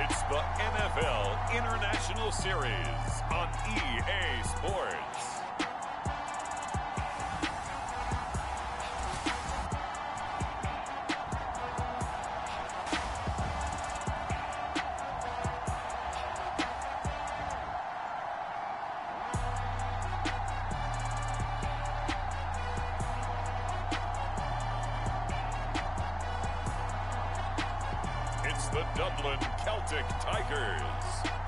It's the NFL International Series on EA Sports. The Dublin Celtic Tigers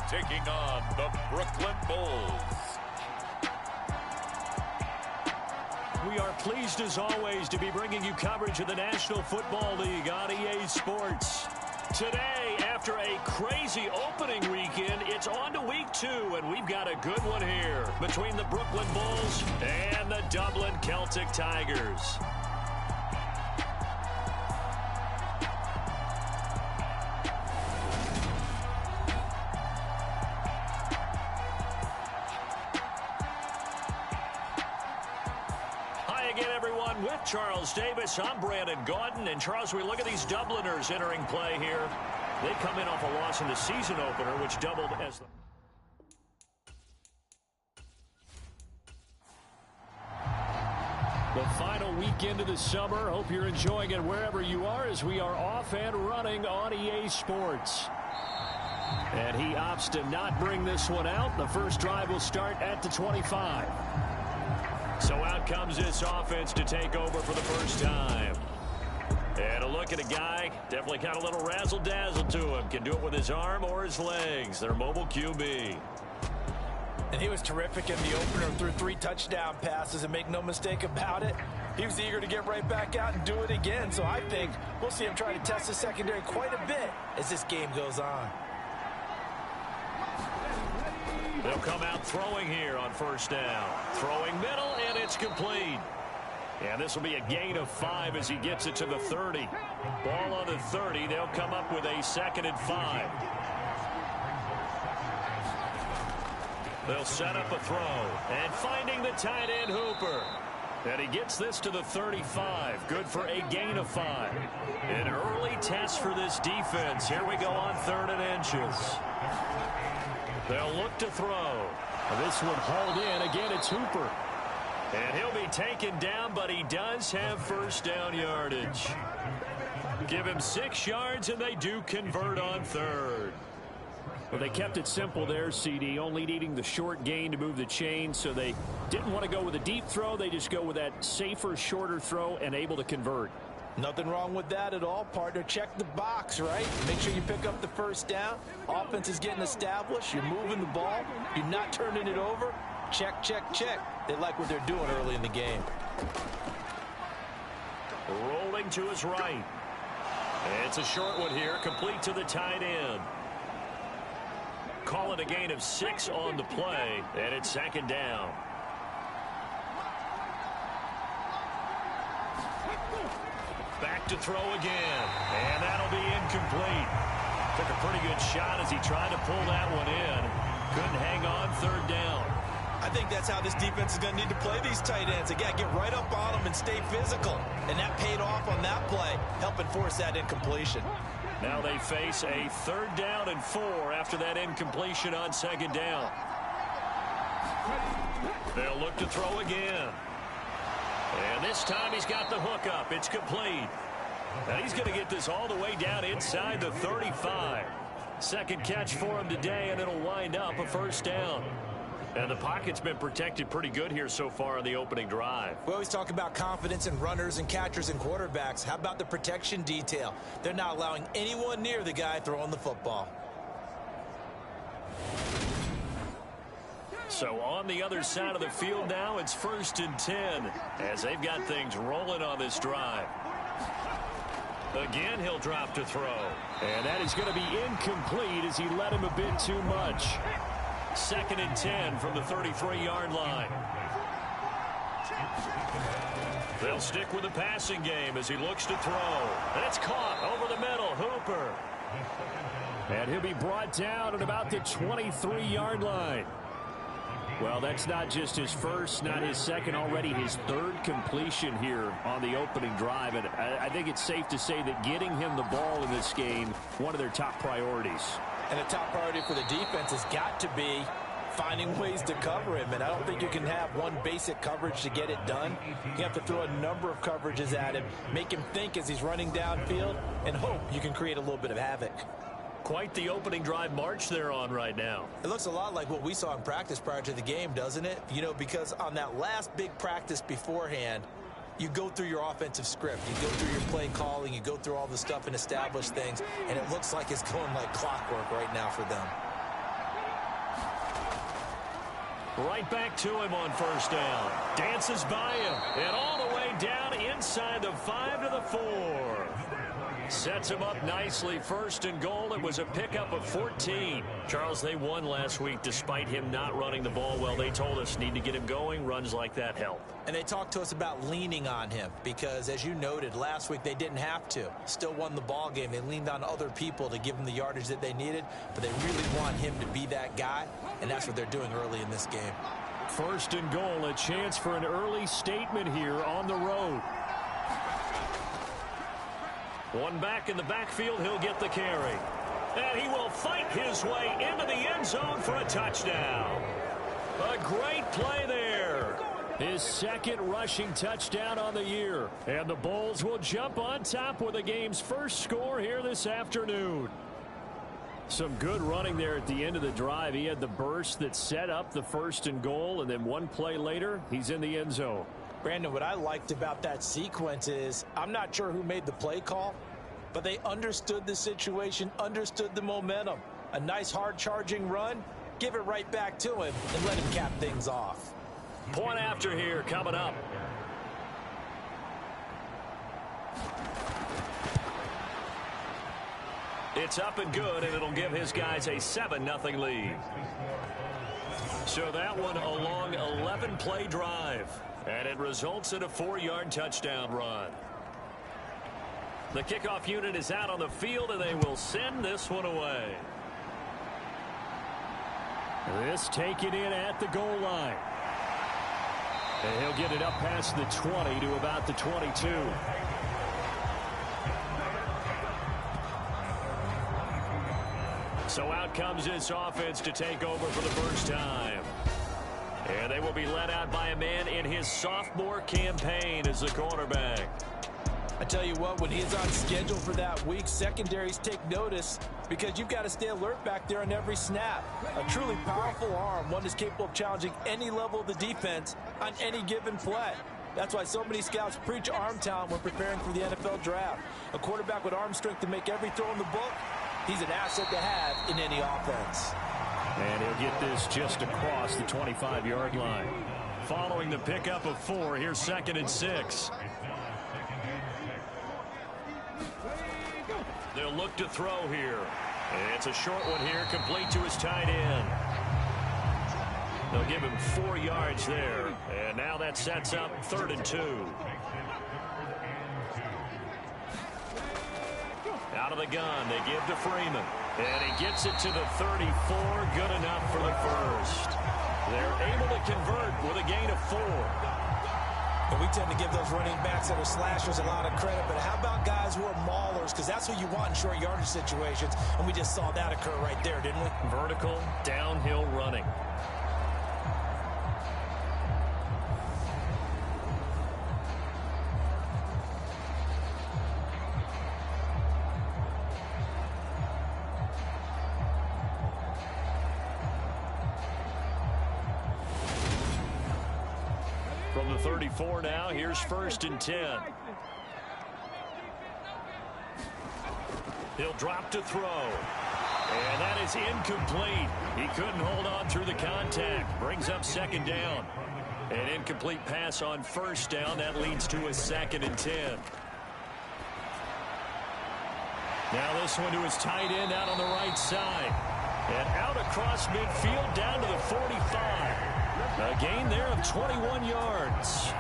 taking on the Brooklyn Bulls. We are pleased as always to be bringing you coverage of the National Football League on EA Sports. Today, after a crazy opening weekend, it's on to week 2, and we've got a good one here between the Brooklyn Bulls and the Dublin Celtic Tigers. With Charles Davis, I'm Brandon Gaudin. And Charles, we look at these Dubliners entering play here. They come in off a loss in the season opener, which doubled as the final weekend of the summer. Hope you're enjoying it wherever you are as we are off and running on EA Sports. And he opts to not bring this one out. The first drive will start at the 25. So out comes this offense to take over for the first time. And a look at a guy, definitely got a little razzle-dazzle to him. Can do it with his arm or his legs. Their mobile QB. And he was terrific in the opener, threw 3 touchdown passes, and make no mistake about it, he was eager to get right back out and do it again. So I think we'll see him try to test the secondary quite a bit as this game goes on. They'll come out throwing here on first down. Throwing middle, and it's complete. And this will be a gain of 5 as he gets it to the 30. Ball on the 30. They'll come up with a 2nd and 5. They'll set up a throw. And finding the tight end, Hooper. And he gets this to the 35. Good for a gain of 5. An early test for this defense. Here we go on 3rd and inches. They'll look to throw. This one hauled in. Again, it's Hooper. And he'll be taken down, but he does have first down yardage. Give him 6 yards, and they do convert on 3rd. Well, they kept it simple there, CD, only needing the short gain to move the chain, so they didn't want to go with a deep throw. They just go with that safer, shorter throw and able to convert. Nothing wrong with that at all, partner. Check the box, right? Make sure you pick up the first down. Offense is getting established. You're moving the ball. You're not turning it over. Check, check, check. They like what they're doing early in the game. Rolling to his right. It's a short one here, complete to the tight end. Call it a gain of 6 on the play, and it's 2nd down. Back to throw again, and that'll be incomplete. Took a pretty good shot as he tried to pull that one in. Couldn't hang on 3rd down. I think that's how this defense is going to need to play these tight ends. Again, get right up on them and stay physical. And that paid off on that play, helping force that incompletion. Now they face a 3rd down and 4 after that incompletion on 2nd down. They'll look to throw again. And this time he's got the hook up. It's complete. Now he's going to get this all the way down inside the 35. 2nd catch for him today, and it'll wind up a first down. And the pocket's been protected pretty good here so far in the opening drive. We always talk about confidence in runners and catchers and quarterbacks. How about the protection detail? They're not allowing anyone near the guy throwing the football. So on the other side of the field now, it's 1st and 10 as they've got things rolling on this drive. Again, he'll drop to throw. And that is going to be incomplete as he led him a bit too much. 2nd and 10 from the 33-yard line. They'll stick with the passing game as he looks to throw. And it's caught over the middle. Hooper. And he'll be brought down at about the 23-yard line. Well, that's not just his first, not his second, already his 3rd completion here on the opening drive. And I think it's safe to say that getting him the ball in this game, one of their top priorities. And the top priority for the defense has got to be finding ways to cover him. And I don't think you can have one basic coverage to get it done. You have to throw a number of coverages at him, make him think as he's running downfield, and hope you can create a little bit of havoc. Quite the opening drive march they're on right now. It looks a lot like what we saw in practice prior to the game, doesn't it? You know, because on that last big practice beforehand, you go through your offensive script. You go through your play calling. You go through all the stuff and establish things. And it looks like it's going like clockwork right now for them. Right back to him on first down. Dances by him. And all the way down inside the 5 to the 4. Sets him up nicely. First and goal. It was a pickup of 14. Charles, they won last week despite him not running the ball well. They told us need to get him going. Runs like that help. And they talked to us about leaning on him because, as you noted, last week they didn't have to. Still won the ball game. They leaned on other people to give them the yardage that they needed, but they really want him to be that guy, and that's what they're doing early in this game. First and goal, a chance for an early statement here on the road. One back in the backfield, he'll get the carry. And he will fight his way into the end zone for a touchdown. A great play there. His second rushing touchdown on the year. And the Bulls will jump on top with the game's first score here this afternoon. Some good running there at the end of the drive. He had the burst that set up the first and goal, and then one play later, he's in the end zone. Brandon, what I liked about that sequence is I'm not sure who made the play call, but they understood the situation, understood the momentum. A nice hard charging run, give it right back to him and let him cap things off. Point after here coming up. It's up and good, and it'll give his guys a 7-0 lead. So that one a long 11-play drive, and it results in a 4-yard touchdown run. The kickoff unit is out on the field, and they will send this one away. This taken in at the goal line. And he'll get it up past the 20 to about the 22. So out comes this offense to take over for the first time. And they will be led out by a man in his sophomore campaign as the quarterback. I tell you what, when he's on schedule for that week, secondaries take notice because you've got to stay alert back there on every snap. A truly powerful arm, one that's capable of challenging any level of the defense on any given play. That's why so many scouts preach arm talent when preparing for the NFL draft. A quarterback with arm strength to make every throw in the book, he's an asset to have in any offense. And he'll get this just across the 25-yard line. Following the pickup of 4, here's 2nd and 6. They'll look to throw here. And it's a short one here, complete to his tight end. They'll give him 4 yards there. And now that sets up 3rd and 2. Out of the gun, they give to Freeman. And he gets it to the 34, good enough for the first. They're able to convert with a gain of 4. And we tend to give those running backs that are slashers a lot of credit, but how about guys who are maulers? Because that's what you want in short yardage situations, and we just saw that occur right there, didn't we? Vertical, downhill running. From the 34 now, here's 1st and 10. He'll drop to throw. And that is incomplete. He couldn't hold on through the contact. Brings up 2nd down. An incomplete pass on 1st down. That leads to a 2nd and 10. Now this one to his tight end out on the right side. And out across midfield down to the 45. A gain there of 21 yards.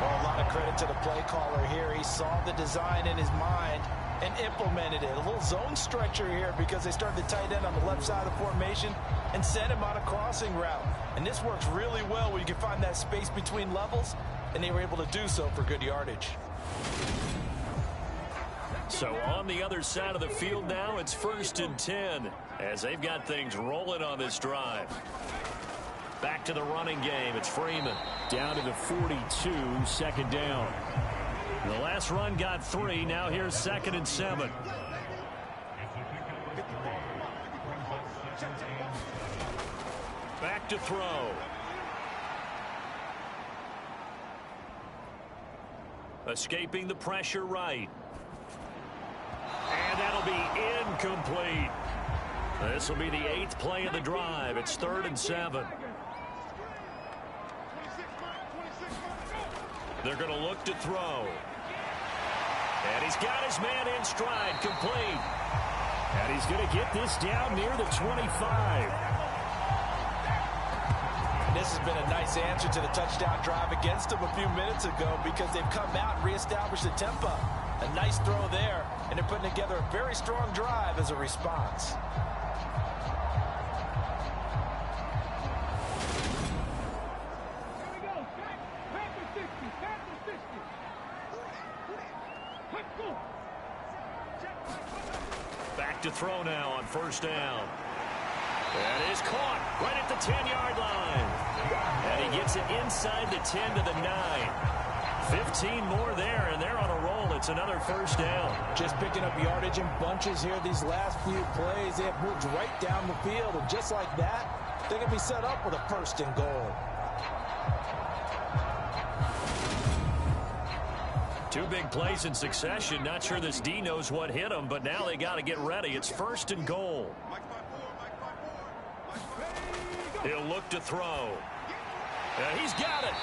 Well, a lot of credit to the play caller here. He saw the design in his mind and implemented it. A little zone stretcher here because they started the tight end on the left side of the formation and sent him on a crossing route. And this works really well when you can find that space between levels, and they were able to do so for good yardage. So on the other side of the field now, it's 1st and 10 as they've got things rolling on this drive. Back to the running game. It's Freeman. Down to the 42, 2nd down. The last run got 3. Now here's 2nd and 7. Back to throw. Escaping the pressure right. And that'll be incomplete. This will be the 8th play of the drive. It's 3rd and 7. They're going to look to throw. And he's got his man in stride, complete. And he's going to get this down near the 25. This has been a nice answer to the touchdown drive against them a few minutes ago because they've come out and reestablished the tempo. A nice throw there, and they're putting together a very strong drive as a response. Back to throw now on 1st down. That is caught right at the 10-yard line. And he gets it inside the 10 to the 9. 15 more there, and they're on a roll. It's another 1st down. Just picking up yardage in bunches here these last few plays. They have moved right down the field, and just like that, they're going to be set up with a 1st and goal. 2 big plays in succession. Not sure this D knows what hit him, but now they got to get ready. It's 1st and goal. He'll look to throw. And he's got it.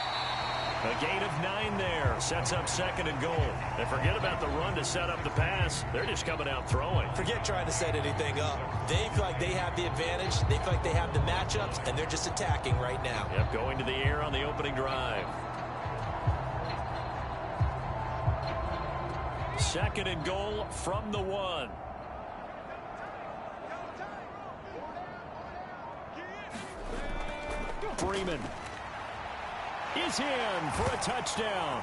A gain of 9 there. Sets up 2nd and goal. And forget about the run to set up the pass. They're just coming out throwing. Forget trying to set anything up. They feel like they have the advantage. They feel like they have the matchups, and they're just attacking right now. Yep, going to the air on the opening drive. 2nd and goal from the 1. Freeman is in for a touchdown.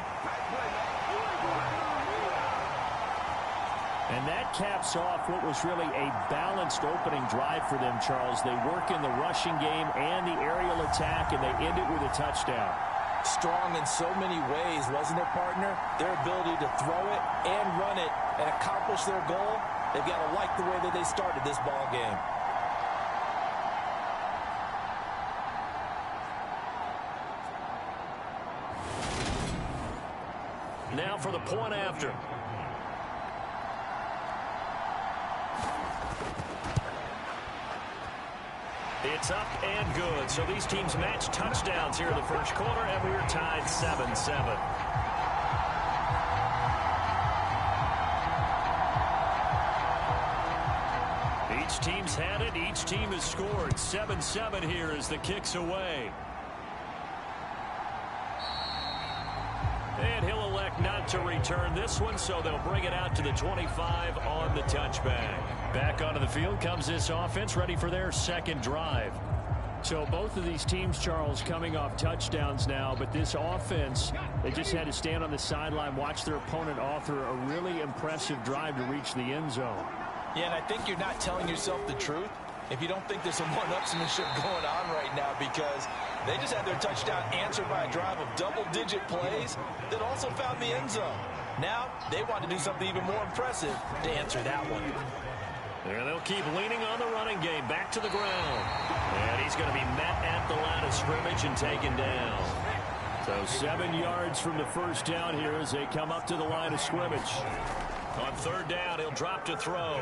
And that caps off what was really a balanced opening drive for them, Charles. They work in the rushing game and the aerial attack, and they end it with a touchdown. Strong in so many ways, wasn't it, partner? Their ability to throw it and run it and accomplish their goal, they've got to like the way that they started this ball game. Now for the point after. It's up and good. So these teams match touchdowns here in the 1st quarter, and we're tied 7-7. Each team's had it. Each team has scored. 7-7 here as the kick's away. And he'll elect not to return this one, so they'll bring it out to the 25 on the touchback. Back onto the field comes this offense, ready for their 2nd drive. So both of these teams, Charles, coming off touchdowns now, but this offense, they just had to stand on the sideline, watch their opponent author a really impressive drive to reach the end zone. Yeah, and I think you're not telling yourself the truth if you don't think there's some one-upsmanship going on right now, because they just had their touchdown answered by a drive of double-digit plays that also found the end zone. Now, they want to do something even more impressive to answer that one. And they'll keep leaning on the running game. Back to the ground. And he's going to be met at the line of scrimmage and taken down. So 7 yards from the 1st down here as they come up to the line of scrimmage. On 3rd down, he'll drop to throw.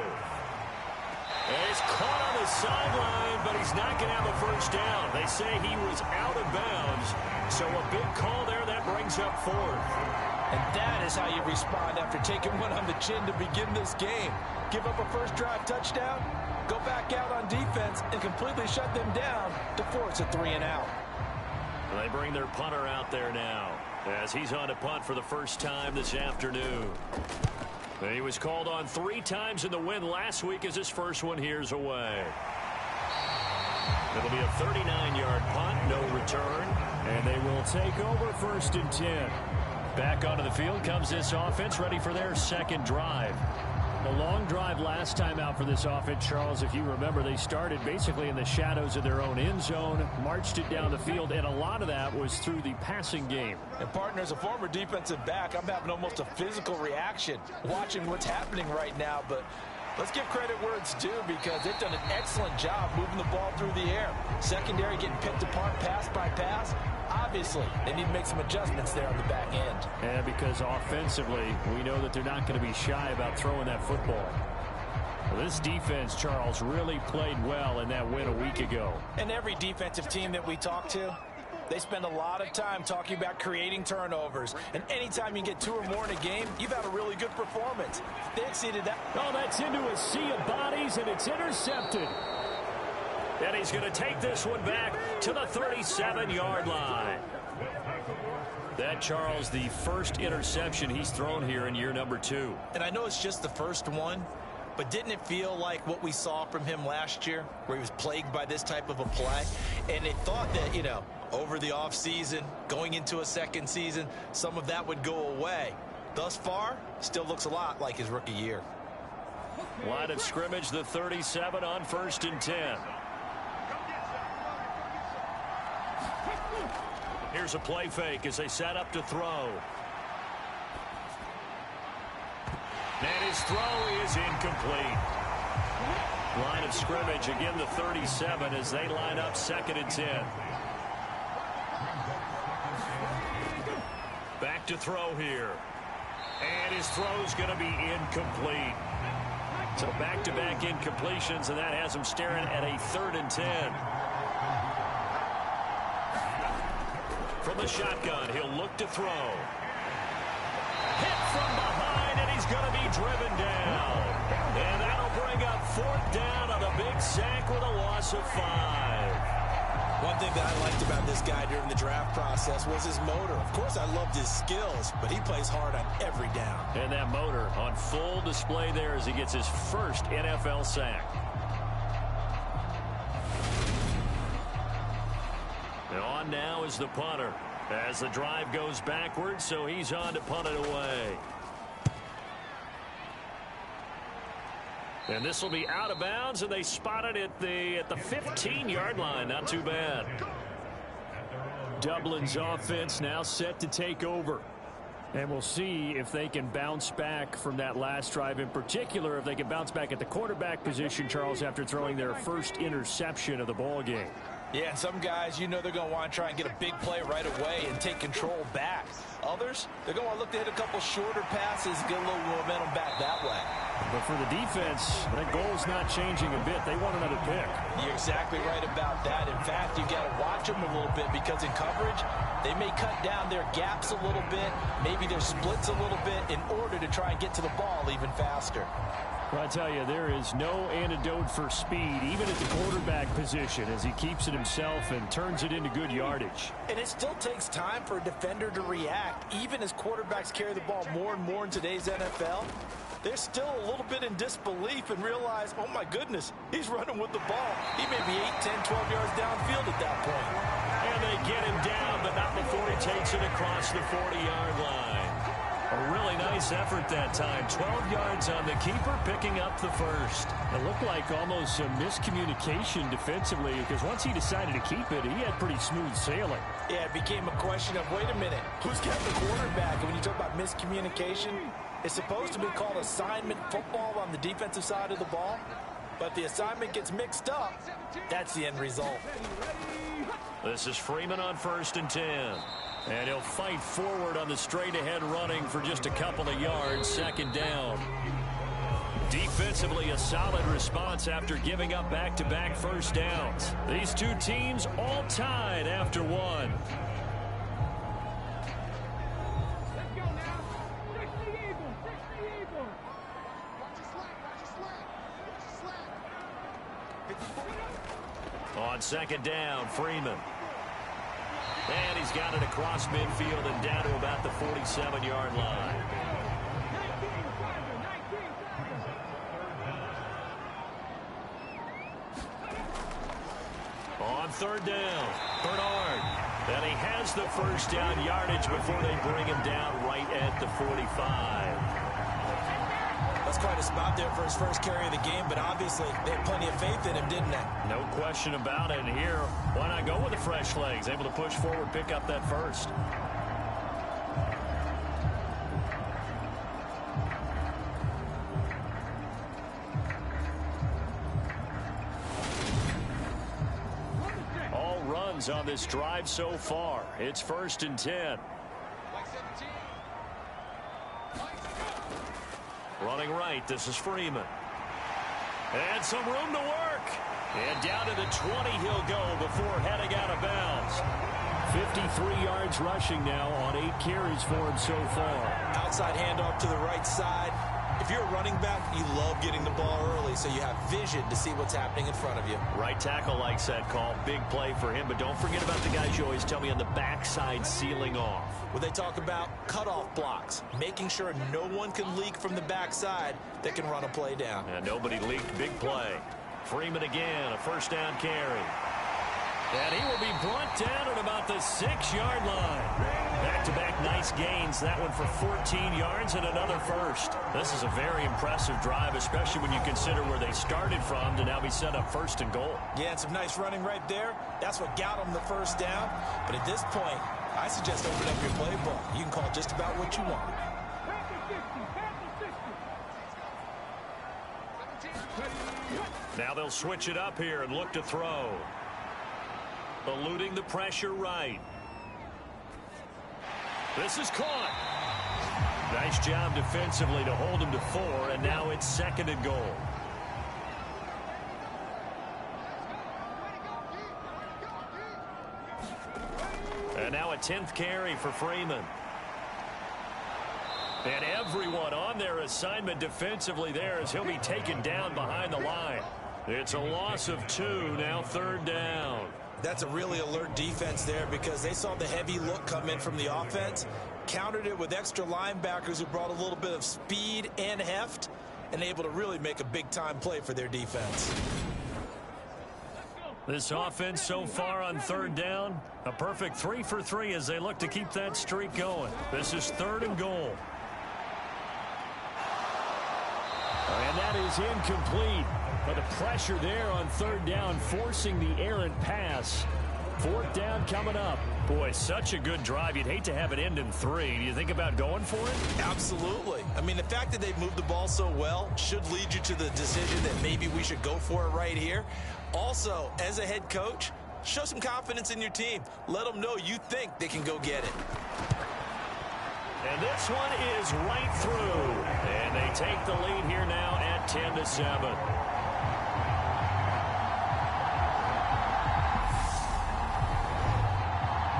And he's caught on the sideline, but he's not going to have a 1st down. They say he was out of bounds. So a big call there. That brings up 4th. And that is how you respond after taking one on the chin to begin this game. Give up a 1st drive touchdown, go back out on defense, and completely shut them down to force a 3-and-out. They bring their punter out there now as he's on to punt for the first time this afternoon. He was called on 3 times in the win last week as his first one here's away. It'll be a 39-yard punt, no return. And they will take over 1st and 10. Back onto the field comes this offense, ready for their 2nd drive. A long drive last time out for this offense, Charles. If you remember, they started basically in the shadows of their own end zone, marched it down the field, and a lot of that was through the passing game. And partner, as a former defensive back, I'm having almost a physical reaction watching what's happening right now. But let's give credit where it's due, because they've done an excellent job moving the ball through the air. Secondary getting picked apart pass by pass. Obviously, they need to make some adjustments there on the back end. Yeah, because offensively, we know that they're not going to be shy about throwing that football. Well, this defense, Charles, really played well in that win a week ago. And every defensive team that we talk to, they spend a lot of time talking about creating turnovers. And anytime you get 2 or more in a game, you've had a really good performance. They exceeded that. Oh, that's into a sea of bodies, and it's intercepted. And he's going to take this one back to the 37-yard line. That, Charles, the first interception he's thrown here in year number 2. And I know it's just the first one, but didn't it feel like what we saw from him last year, where he was plagued by this type of a play? And they thought that, you know, over the offseason, going into a second season, some of that would go away. Thus far, still looks a lot like his rookie year. Line of scrimmage, the 37 on 1st and 10. Here's a play fake as they set up to throw. And his throw is incomplete. Line of scrimmage, again the 37 as they line up 2nd and 10. Back to throw here. And his throw's going to be incomplete. So back-to-back incompletions, and that has him staring at a 3rd and 10. From the shotgun, he'll look to throw. Hit from behind, and he's going to be driven down. And that'll bring up 4th down on a big sack with a loss of 5. One thing that I liked about this guy during the draft process was his motor. Of course, I loved his skills, but he plays hard on every down. And that motor on full display there as he gets his first NFL sack. And on now is the punter as the drive goes backwards, so he's on to punt it away. And this will be out of bounds, and they spot it at the 15-yard line. Not too bad. Dublin's offense now set to take over. And we'll see if they can bounce back from that last drive, in particular if they can bounce back at the quarterback position, Charles, after throwing their first interception of the ball game. Yeah, and some guys, you know, they're going to want to try and get a big play right away and take control back. Others, they're going to want to look to hit a couple shorter passes, get a little momentum back that way. But for the defense, that goal's not changing a bit. They want another pick. You're exactly right about that. In fact, you've got to watch them a little bit, because in coverage, they may cut down their gaps a little bit, maybe their splits a little bit, in order to try and get to the ball even faster. Well, I tell you, there is no antidote for speed, even at the quarterback position, as he keeps it himself and turns it into good yardage. And it still takes time for a defender to react. Even as quarterbacks carry the ball more and more in today's NFL, they're still a little bit in disbelief and realize, oh my goodness, he's running with the ball. He may be 8, 10, 12 yards downfield at that point. And they get him down, but not before he takes it across the 40-yard line. A really nice effort that time. 12 yards on the keeper, picking up the first. It looked like almost a miscommunication defensively, because once he decided to keep it, he had pretty smooth sailing. Yeah, it became a question of, wait a minute, who's got the quarterback? And when you talk about miscommunication, it's supposed to be called assignment football on the defensive side of the ball. But the assignment gets mixed up. That's the end result. This is Freeman on 1st and 10. And he'll fight forward on the straight-ahead running for just a couple of yards. 2nd down. Defensively, a solid response after giving up back-to-back first downs. These two teams all tied after one. On 2nd down, Freeman. And he's got it across midfield and down to about the 47-yard line. On 3rd down, Bernard. And he has the first down yardage before they bring him down right at the 45. That's quite a spot there for his first carry of the game, but obviously they had plenty of faith in him, didn't they? No question about it. And here, why not go with the fresh legs? Able to push forward, pick up that first. All runs on this drive so far. It's 1st and 10. Running right, this is Freeman. And some room to work. And down to the 20 he'll go before heading out of bounds. 53 yards rushing now on 8 carries for him so far. Outside handoff to the right side. If you're a running back, you love getting the ball early so you have vision to see what's happening in front of you. Right tackle likes that call. Big play for him. But don't forget about the guys you always tell me on the backside sealing off. Well, they talk about cutoff blocks, making sure no one can leak from the backside that can run a play down. And nobody leaked. Big play. Freeman again, a first down carry. And he will be brought down at about the 6-yard line. Back-to-back nice gains. That one for 14 yards and another first. This is a very impressive drive, especially when you consider where they started from to now be set up 1st and goal. Yeah, and some nice running right there. That's what got them the first down. But at this point, I suggest open up your playbook. You can call just about what you want. Now they'll switch it up here and look to throw. Eluding the pressure right. This is caught. Nice job defensively to hold him to 4, and now it's 2nd and goal. And now a 10th carry for Freeman. And everyone on their assignment defensively there as he'll be taken down behind the line. It's a loss of 2, now 3rd down. That's a really alert defense there because they saw the heavy look come in from the offense, countered it with extra linebackers who brought a little bit of speed and heft, and able to really make a big-time play for their defense. This offense so far on 3rd down, a perfect 3 for 3 as they look to keep that streak going. This is 3rd and goal. And that is incomplete. But the pressure there on 3rd down, forcing the errant pass. 4th down coming up. Boy, such a good drive. You'd hate to have it end in 3. Do you think about going for it? Absolutely. I mean, the fact that they've moved the ball so well should lead you to the decision that maybe we should go for it right here. Also, as a head coach, show some confidence in your team. Let them know you think they can go get it. And this one is right through. And they take the lead here now at 10-7.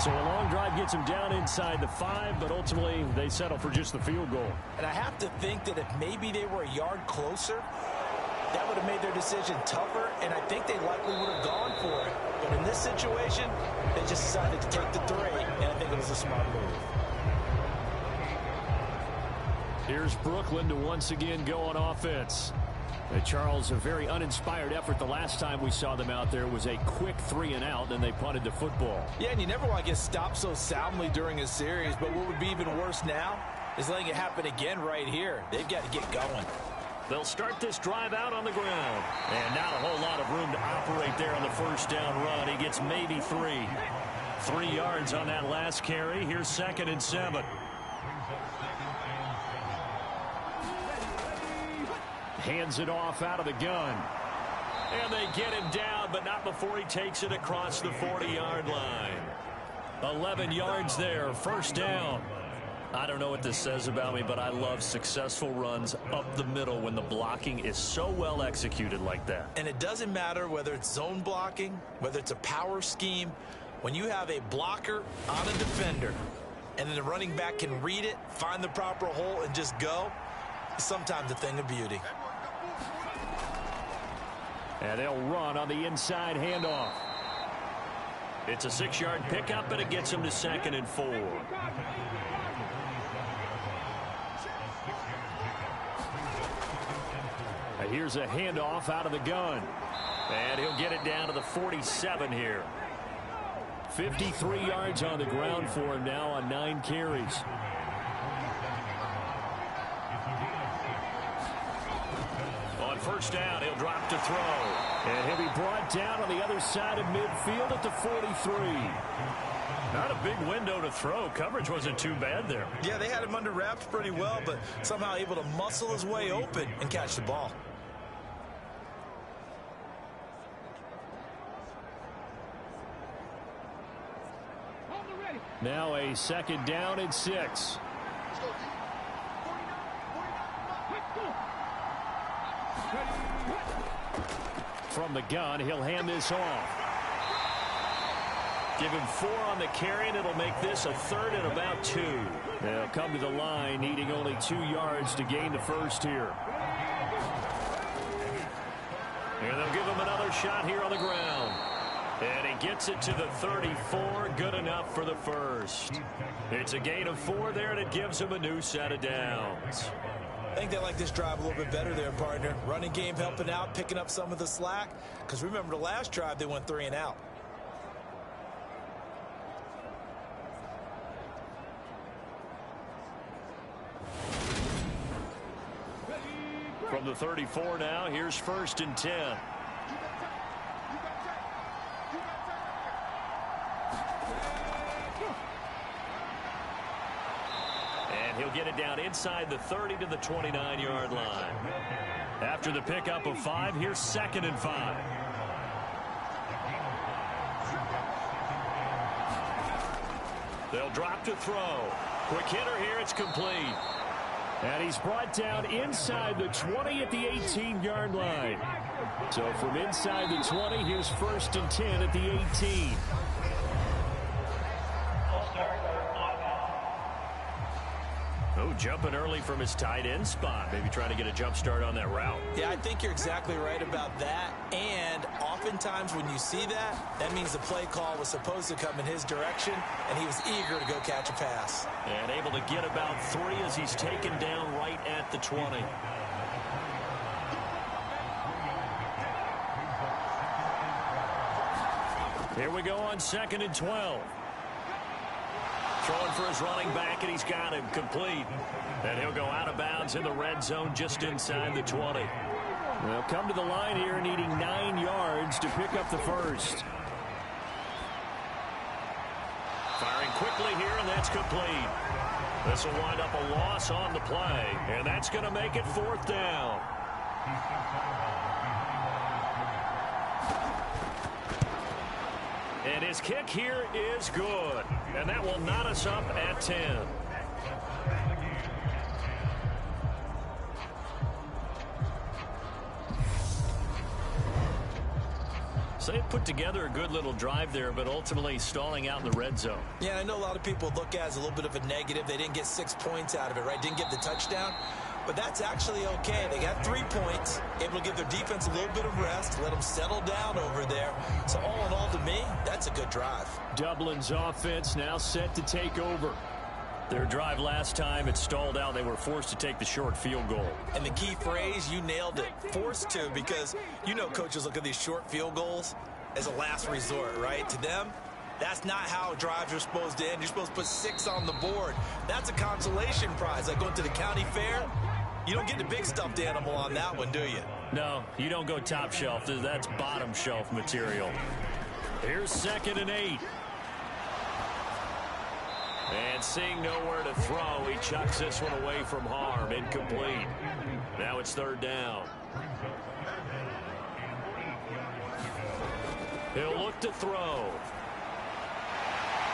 So a long drive gets them down inside the 5, but ultimately they settle for just the field goal. And I have to think that if maybe they were a yard closer, that would have made their decision tougher, and I think they likely would have gone for it. But in this situation, they just decided to take the 3, and I think it was a smart move. Here's Brooklyn to once again go on offense. Charles, a very uninspired effort the last time we saw them out there was a quick 3 and out, and they punted the football. Yeah, and you never want to get stopped so soundly during a series, but what would be even worse now is letting it happen again right here. They've got to get going. They'll start this drive out on the ground. And not a whole lot of room to operate there on the first down run. He gets maybe 3. 3 yards on that last carry. Here's 2nd and 7. Hands it off out of the gun. And they get him down, but not before he takes it across the 40-yard line. 11 yards there, 1st down. I don't know what this says about me, but I love successful runs up the middle when the blocking is so well executed like that. And it doesn't matter whether it's zone blocking, whether it's a power scheme. When you have a blocker on a defender, and then the running back can read it, find the proper hole, and just go, it's sometimes a thing of beauty. And they'll run on the inside handoff. It's a 6-yard pickup, and it gets him to 2nd and 4. Here's a handoff out of the gun. And he'll get it down to the 47 here. 53 yards on the ground for him now on 9 carries. first down. He'll drop to throw. And he'll be brought down on the other side of midfield at the 43. Not a big window to throw. Coverage wasn't too bad there. Yeah, they had him under wraps pretty well, but somehow able to muscle his way open and catch the ball. Now a second down and 6. From the gun, he'll hand this off. Give him 4 on the carry, and it'll make this a 3rd and about 2. They'll come to the line, needing only 2 yards to gain the first here. And they'll give him another shot here on the ground. And he gets it to the 34. Good enough for the first. It's a gain of 4 there, and it gives him a new set of downs. I think they like this drive a little bit better there, partner. Running game helping out, picking up some of the slack. Because remember the last drive, they went 3 and out. From the 34 now, here's 1st and 10. And he'll get it down inside the 30 to the 29-yard line. After the pickup of 5, here's 2nd and 5. They'll drop to throw. Quick hitter here, it's complete. And he's brought down inside the 20 at the 18-yard line. So from inside the 20, here's 1st and 10 at the 18. Oh, jumping early from his tight end spot. Maybe trying to get a jump start on that route. Yeah, I think you're exactly right about that. And oftentimes when you see that, that means the play call was supposed to come in his direction, and he was eager to go catch a pass. And able to get about 3 as he's taken down right at the 20. Here we go on 2nd and 12. Throwing for his running back, and he's got him complete. And he'll go out of bounds in the red zone just inside the 20. They'll come to the line here needing 9 yards to pick up the first. Firing quickly here, and that's complete. This will wind up a loss on the play, and that's going to make it 4th down. And his kick here is good. And that will knot us up at 10. So they put together a good little drive there, but ultimately stalling out in the red zone. Yeah, I know a lot of people look at it as a little bit of a negative. They didn't get 6 points out of it, right? Didn't get the touchdown. But that's actually okay. They got 3 points, able to give their defense a little bit of rest, let them settle down over there. So all in all, to me, that's a good drive. Dublin's offense now set to take over. Their drive last time, it stalled out. They were forced to take the short field goal. And the key phrase, you nailed it, forced to, because you know coaches look at these short field goals as a last resort, right? To them, that's not how drives are supposed to end. You're supposed to put 6 on the board. That's a consolation prize. Like going to the county fair, you don't get the big stuffed animal on that one, do you? No, you don't go top shelf. That's bottom shelf material. Here's 2nd and 8. And seeing nowhere to throw, he chucks this one away from harm. Incomplete. Now it's 3rd down. He'll look to throw.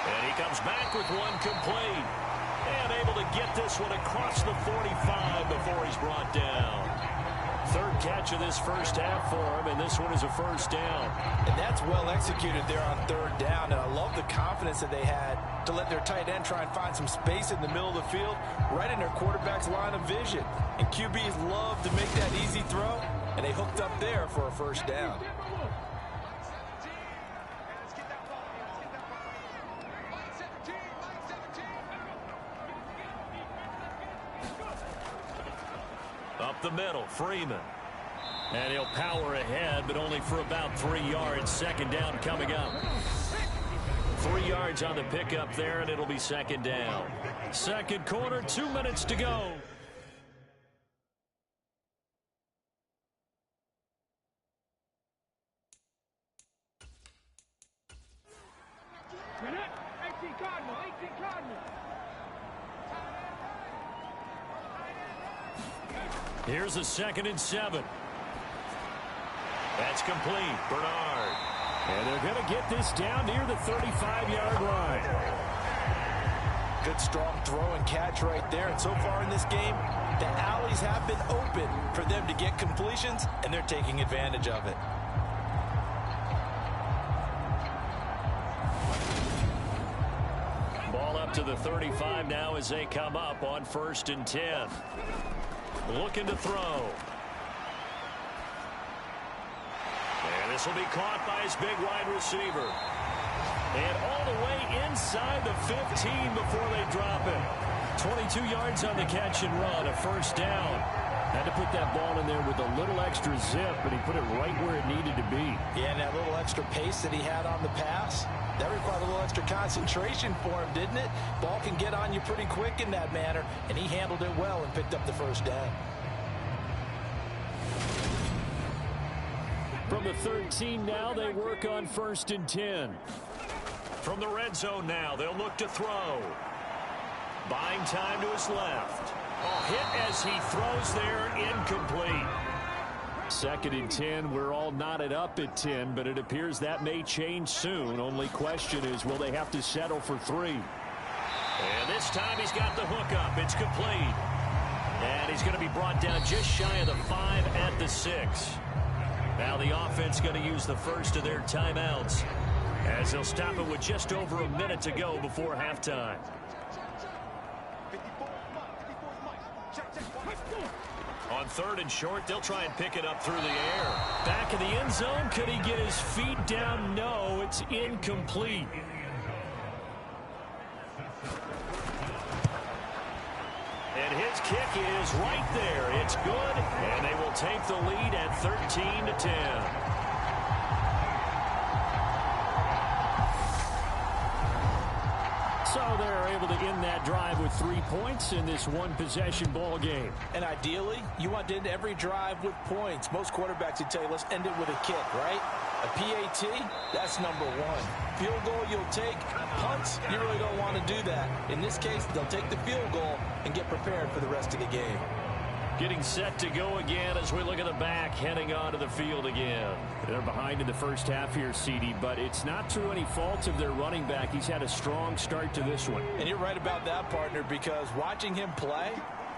And he comes back with one complete. And able to get this one across the 45 before he's brought down. 3rd catch of this first half for him, and this one is a 1st down. And that's well executed there on 3rd down, and I love the confidence that they had to let their tight end try and find some space in the middle of the field, right in their quarterback's line of vision. And QBs love to make that easy throw, and they hooked up there for a 1st down. Up the middle, Freeman. And he'll power ahead, but only for about 3 yards. 2nd down coming up. 3 yards on the pickup there, and it'll be 2nd down. 2nd quarter, 2 minutes to go. Here's a 2nd and 7. That's complete. Bernard. And they're going to get this down near the 35-yard line. Good strong throw and catch right there. And so far in this game, the alleys have been open for them to get completions, and they're taking advantage of it. Ball up to the 35 now as they come up on 1st and 10. Looking to throw. And this will be caught by his big wide receiver. And all the way inside the 15 before they drop it. 22 yards on the catch and run, a 1st down. Had to put that ball in there with a little extra zip, but he put it right where it needed to be. Yeah, and that little extra pace that he had on the pass, that required a little extra concentration for him, didn't it? Ball can get on you pretty quick in that manner, and he handled it well and picked up the 1st down. From the 13 now, they work on 1st and 10. From the red zone now, they'll look to throw. Buying time to his left. Hit as he throws there, incomplete. 2nd and 10, we're all knotted up at 10, but it appears that may change soon. Only question is, will they have to settle for 3? And this time he's got the hook up. It's complete. And he's going to be brought down just shy of the 5 at the 6. Now the offense going to use the first of their timeouts, as they'll stop it with just over a minute to go before halftime. On 3rd and short, they'll try and pick it up through the air. Back in the end zone, could he get his feet down? No, it's incomplete. And his kick is right there. It's good, and they will take the lead at 13-10. So they're able to end that drive with 3 points in this one-possession ball game. And ideally, you want to end every drive with points. Most quarterbacks would tell you, let's end it with a kick, right? A PAT, that's number 1. Field goal you'll take. Punts, you really don't want to do that. In this case, they'll take the field goal and get prepared for the rest of the game. Getting set to go again as we look at the back, heading onto the field again. They're behind in the first half here, CD, but it's not through any fault of their running back. He's had a strong start to this one. And you're right about that, partner, because watching him play,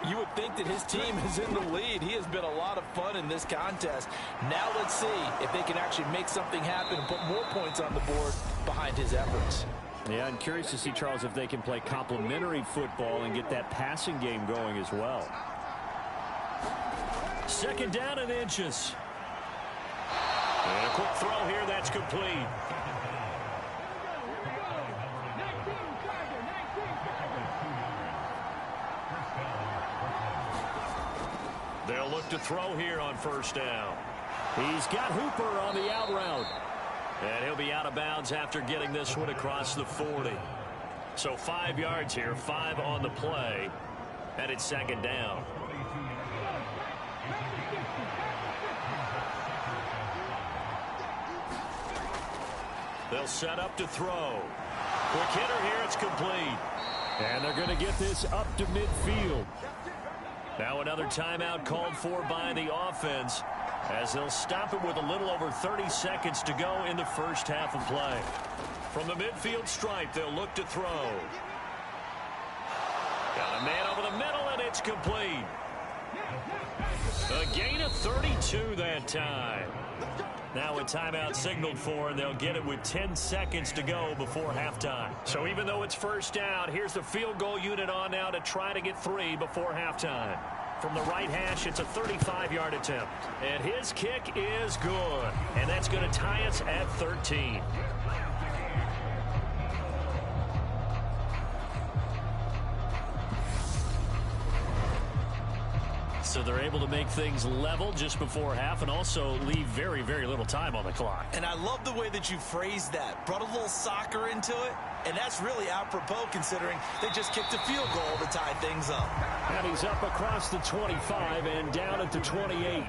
you would think that his team is in the lead. He has been a lot of fun in this contest. Now let's see if they can actually make something happen and put more points on the board behind his efforts. Yeah, I'm curious to see, Charles, if they can play complementary football and get that passing game going as well. 2nd down and inches. And a quick throw here, that's complete. They'll look to throw here on 1st down. He's got Hooper on the out route. And he'll be out of bounds after getting this one across the 40. So 5 yards here, 5 on the play. And it's 2nd down. They'll set up to throw. Quick hitter here, it's complete. And they're going to get this up to midfield. Now another timeout called for by the offense, as they'll stop it with a little over 30 seconds to go in the first half of play. From the midfield stripe, they'll look to throw. Got a man over the middle, and it's complete. A gain of 32 that time. Now a timeout signaled for, and they'll get it with 10 seconds to go before halftime. So even though it's 1st down, here's the field goal unit on now to try to get 3 before halftime. From the right hash, it's a 35-yard attempt. And his kick is good. And that's going to tie us at 13. So they're able to make things level just before half and also leave very, very little time on the clock. And I love the way that you phrased that. Brought a little soccer into it. And that's really apropos considering they just kicked a field goal to tie things up. And he's up across the 25 and down at the 28.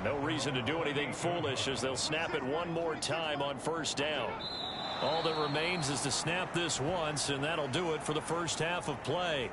No reason to do anything foolish as they'll snap it one more time on 1st down. All that remains is to snap this once, and that'll do it for the first half of play.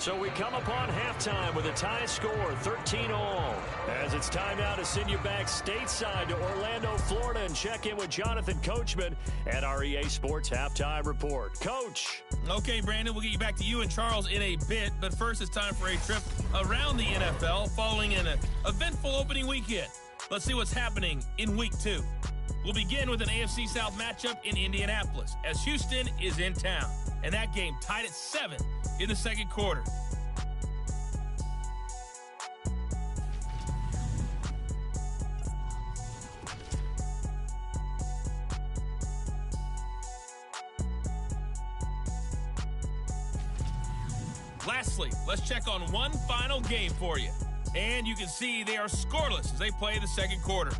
So we come upon halftime with a tie score, 13-all. As it's time now to send you back stateside to Orlando, Florida, and check in with Jonathan Coachman at our EA Sports Halftime Report. Coach. Okay, Brandon, we'll get you back to you and Charles in a bit, but first it's time for a trip around the NFL following an eventful opening weekend. Let's see what's happening in Week 2. We'll begin with an AFC South matchup in Indianapolis as Houston is in town, and that game tied at 7 in the second quarter. Lastly, let's check on one final game for you. And you can see they are scoreless as they play the second quarter.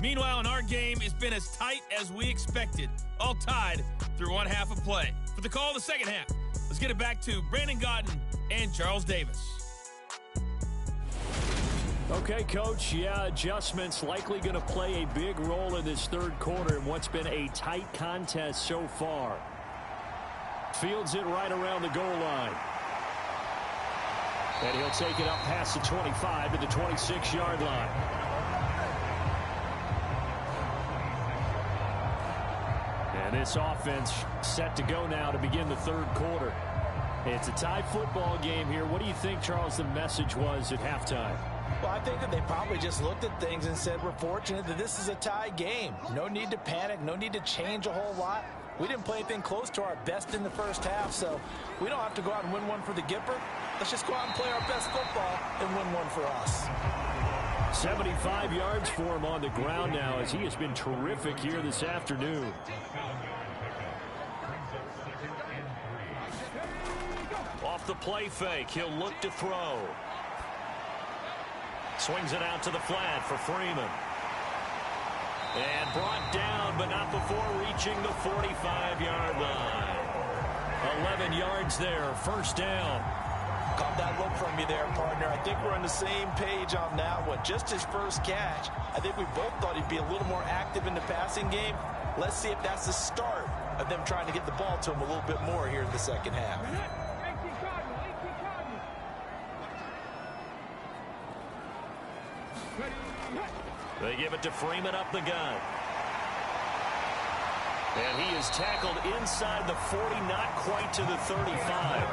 Meanwhile, in our game, it's been as tight as we expected, all tied through one half of play. For the call of the second half, let's get it back to Brandon Gaudin and Charles Davis. Okay, Coach, adjustments likely going to play a big role in this third quarter in what's been a tight contest so far. Fields it right around the goal line. And he'll take it up past the 25 to the 26-yard line. And this offense set to go now to begin the third quarter. It's a tie football game here. What do you think, Charles, the message was at halftime? Well, I think that they probably just looked at things and said, we're fortunate that this is a tie game. No need to panic. No need to change a whole lot. We didn't play anything close to our best in the first half, so we don't have to go out and win one for the Gipper. Let's just go out and play our best football and win one for us. 75 yards for him on the ground now as he has been terrific here this afternoon. Off the play fake, he'll look to throw. Swings it out to the flat for Freeman. And brought down, but not before reaching the 45-yard line. 11 yards there, first down. Caught that look from you there, partner. I think we're on the same page on that one. Just his first catch. I think we both thought he'd be a little more active in the passing game. Let's see if that's the start of them trying to get the ball to him a little bit more here in the second half. They give it to Freeman up the gun. And he is tackled inside the 40, not quite to the 35.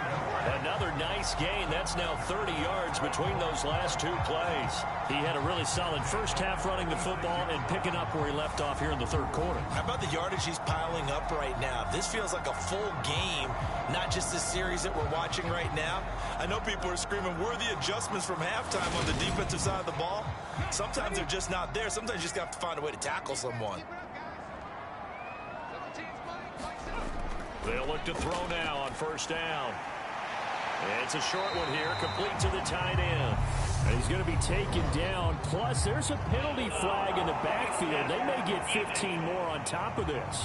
Another nice gain. That's now 30 yards between those last two plays. He had a really solid first half running the football and picking up where he left off here in the third quarter. How about the yardage he's piling up right now? This feels like a full game, not just the series that we're watching right now. I know people are screaming, where are the adjustments from halftime on the defensive side of the ball? Sometimes they're just not there. Sometimes you just have to find a way to tackle someone. They'll look to throw now on first down. It's a short one here, complete to the tight end. And he's going to be taken down. Plus, there's a penalty flag in the backfield. They may get 15 more on top of this.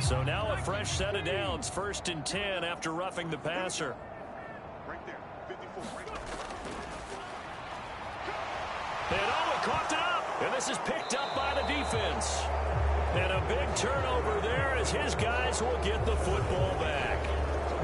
So now a fresh set of downs, 1st and 10 after roughing the passer. Right there, 54, right there. And he coughed it up. And this is picked up by the defense. And a big turnover there as his guys will get the football back.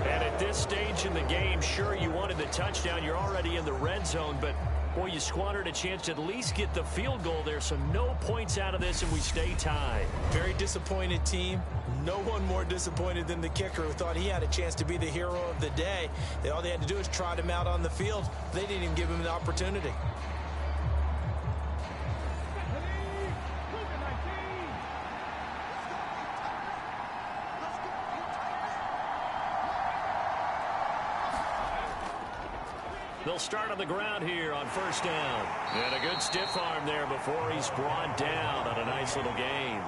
And at this stage in the game, sure, you wanted the touchdown. You're already in the red zone, but, boy, you squandered a chance to at least get the field goal there, so no points out of this, and we stay tied. Very disappointed team. No one more disappointed than the kicker who thought he had a chance to be the hero of the day. All they had to do is trot him out on the field. They didn't even give him the opportunity. They'll start on the ground here on first down. And a good stiff arm there before he's brought down on a nice little gain.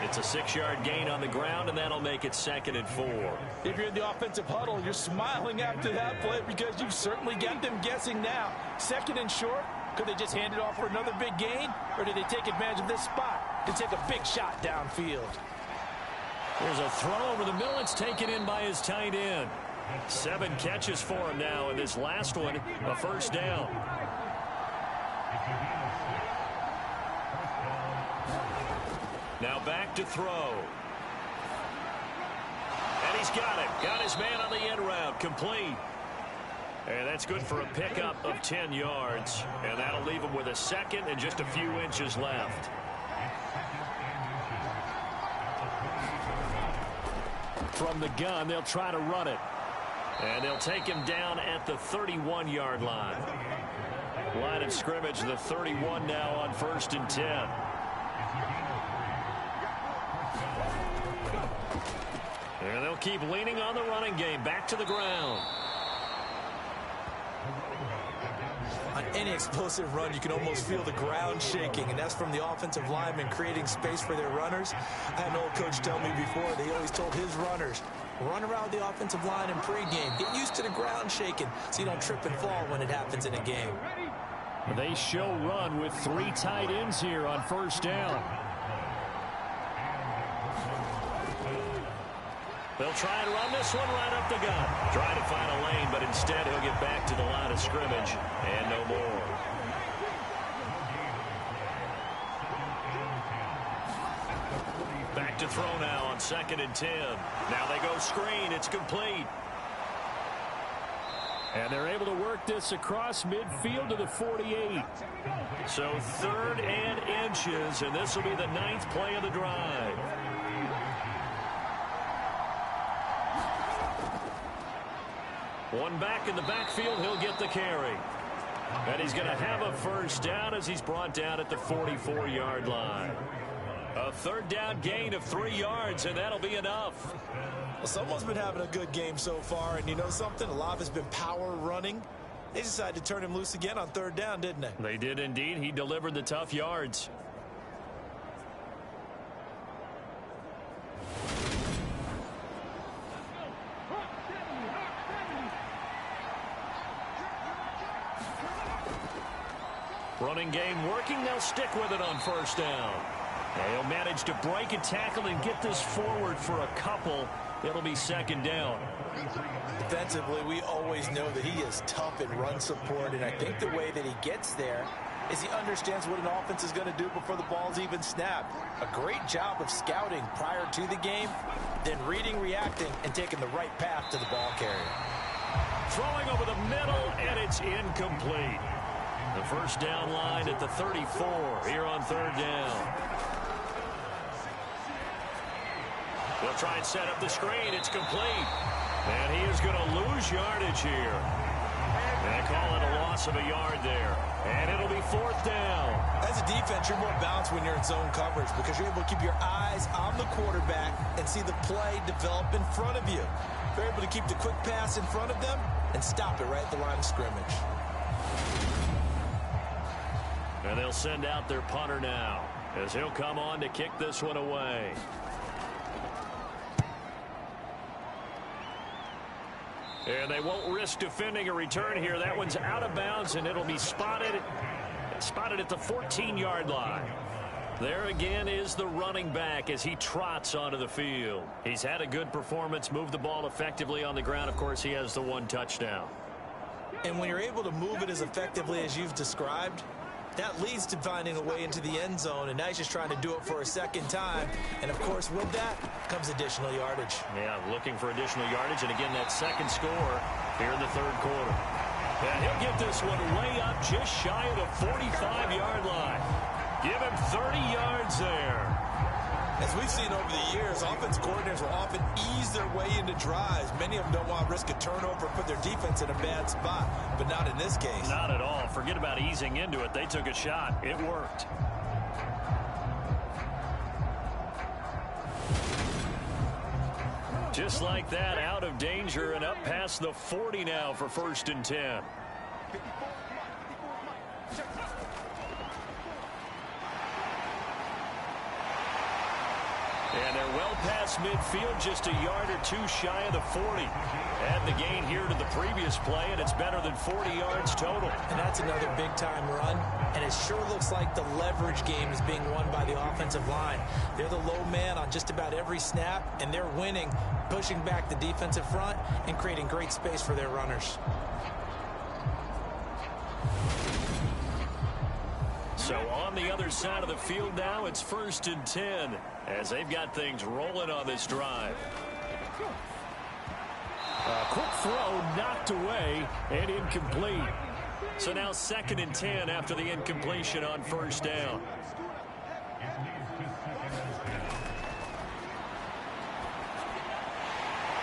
It's a 6-yard gain on the ground, and that'll make it 2nd and 4. If you're in the offensive huddle, you're smiling after that play because you've certainly got them guessing now. 2nd and short, could they just hand it off for another big gain? Or did they take advantage of this spot to take a big shot downfield? There's a throw over the middle. It's taken in by his tight end. 7 catches for him now, and this last one, a first down. Now back to throw. And he's got it. Got his man on the end route. Complete. And that's good for a pickup of 10 yards. And that'll leave him with a second and just a few inches left. From the gun, they'll try to run it. And they'll take him down at the 31-yard line. Line of scrimmage, the 31 now on 1st and 10. And they'll keep leaning on the running game. Back to the ground. On any explosive run, you can almost feel the ground shaking, and that's from the offensive linemen creating space for their runners. I had an old coach tell me before, they always told his runners, run around the offensive line in pregame. Get used to the ground shaking so you don't trip and fall when it happens in a game. They show run with 3 tight ends here on 1st down. They'll try and run this one right up the gut. Try to find a lane, but instead he'll get back to the line of scrimmage and no more. Back to throw now on 2nd and 10. Now they go screen. It's complete. And they're able to work this across midfield to the 48. So 3rd and inches, and this will be the 9th play of the drive. One back in the backfield, he'll get the carry. And he's going to have a 1st down as he's brought down at the 44-yard line. A 3rd down gain of 3 yards, and that'll be enough. Well, someone's been having a good game so far, and you know something? A lot of it's been power running. They decided to turn him loose again on 3rd down, didn't they? They did indeed. He delivered the tough yards. Running game working. They'll stick with it on 1st down. They'll manage to break a tackle and get this forward for a couple. It'll be 2nd down. Defensively, we always know that he is tough in run support, and I think the way that he gets there is he understands what an offense is going to do before the ball's even snapped. A great job of scouting prior to the game, then reading, reacting, and taking the right path to the ball carrier. Throwing over the middle, and it's incomplete. The 1st down line at the 34 here on 3rd down. They'll try and set up the screen. It's complete. And he is going to lose yardage here. And they call it a loss of a yard there. And it'll be 4th down. As a defense, you're more balanced when you're in zone coverage because you're able to keep your eyes on the quarterback and see the play develop in front of you. You're able to keep the quick pass in front of them and stop it right at the line of scrimmage. And they'll send out their punter now as he'll come on to kick this one away. And they won't risk defending a return here. That one's out of bounds, and it'll be spotted at the 14-yard line. There again is the running back as he trots onto the field. He's had a good performance, moved the ball effectively on the ground. Of course, he has the 1 touchdown. And when you're able to move it as effectively as you've described, that leads to finding a way into the end zone, and now he's just trying to do it for a 2nd time. And, of course, with that comes additional yardage. Yeah, looking for additional yardage, and again, that 2nd score here in the 3rd quarter. And he'll get this one way up just shy of the 45-yard line. Give him 30 yards there. As we've seen over the years, offense coordinators will often ease their way into drives. Many of them don't want to risk a turnover and put their defense in a bad spot, but not in this case. Not at all. Forget about easing into it. They took a shot. It worked. Just like that, out of danger and up past the 40 now for 1st and 10. And they're well past midfield, just a yard or 2 shy of the 40. Add the gain here to the previous play, and it's better than 40 yards total. And that's another big-time run, and it sure looks like the leverage game is being won by the offensive line. They're the low man on just about every snap, and they're winning, pushing back the defensive front and creating great space for their runners. So on the other side of the field now, it's 1st and 10 as they've got things rolling on this drive. A quick throw knocked away and incomplete. So now 2nd and 10 after the incompletion on 1st down.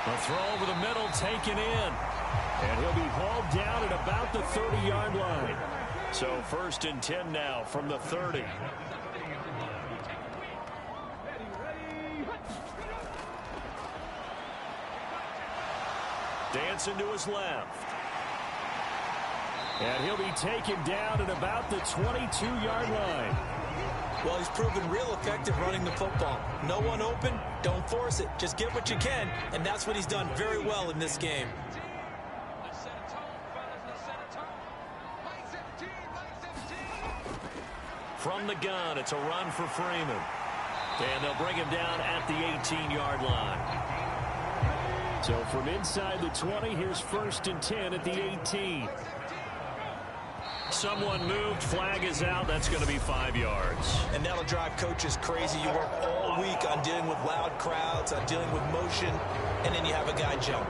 A throw over the middle taken in. And he'll be hauled down at about the 30-yard line. So 1st and 10 now from the 30. Dancing to his left. And he'll be taken down at about the 22-yard line. Well, he's proven real effective running the football. No one open, don't force it. Just get what you can, and that's what he's done very well in this game. From the gun, it's a run for Freeman. And they'll bring him down at the 18-yard line. So from inside the 20, here's 1st and 10 at the 18. Someone moved, flag is out, that's going to be 5 yards. And that'll drive coaches crazy. You work all week on dealing with loud crowds, on dealing with motion, and then you have a guy jump.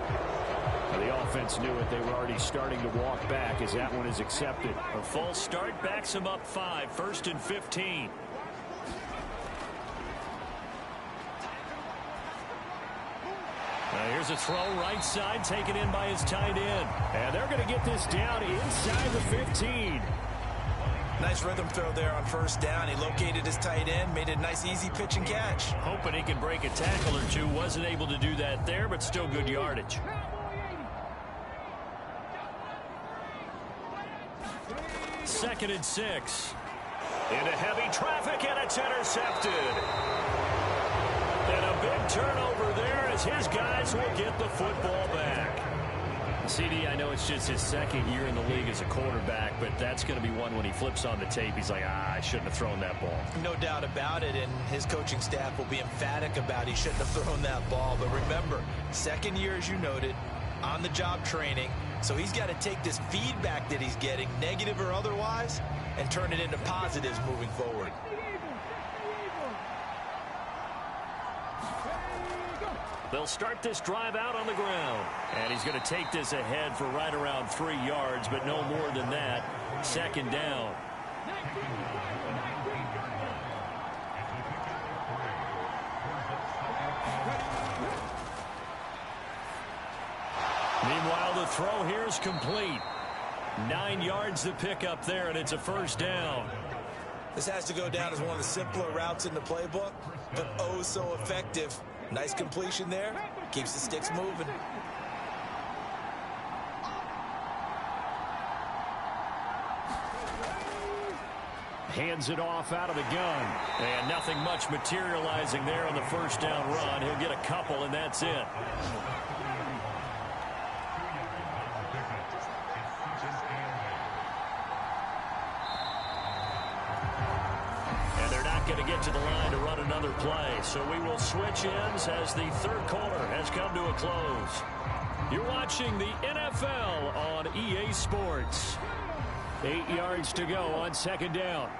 Well, the offense knew it. They were already starting to walk back as that one is accepted. A false start backs him up 5, 1st and 15. Here's a throw right side taken in by his tight end. And they're going to get this down inside the 15. Nice rhythm throw there on 1st down. He located his tight end, made a nice easy pitch and catch. Hoping he can break a tackle or two. Wasn't able to do that there, but still good yardage. Second and 6. Into heavy traffic, and it's intercepted. And a big turnover there as his guys will get the football back. CD, I know it's just his 2nd year in the league as a quarterback, but that's going to be one when he flips on the tape. He's like, I shouldn't have thrown that ball. No doubt about it, and his coaching staff will be emphatic about he shouldn't have thrown that ball. But remember, 2nd year, as you noted, on-the-job training. So he's got to take this feedback that he's getting, negative or otherwise, and turn it into positives moving forward. They'll start this drive out on the ground. And he's going to take this ahead for right around 3 yards, but no more than that. 2nd down. Meanwhile, the throw here is complete. 9 yards to pick up there, and it's a 1st down. This has to go down as one of the simpler routes in the playbook, but oh so effective. Nice completion there. Keeps the sticks moving. Hands it off out of the gun. And nothing much materializing there on the 1st down run. He'll get a couple, and that's it. Going to get to the line to run another play. So we will switch ends as the 3rd quarter has come to a close. You're watching the NFL on EA Sports. 8 yards to go on 2nd down.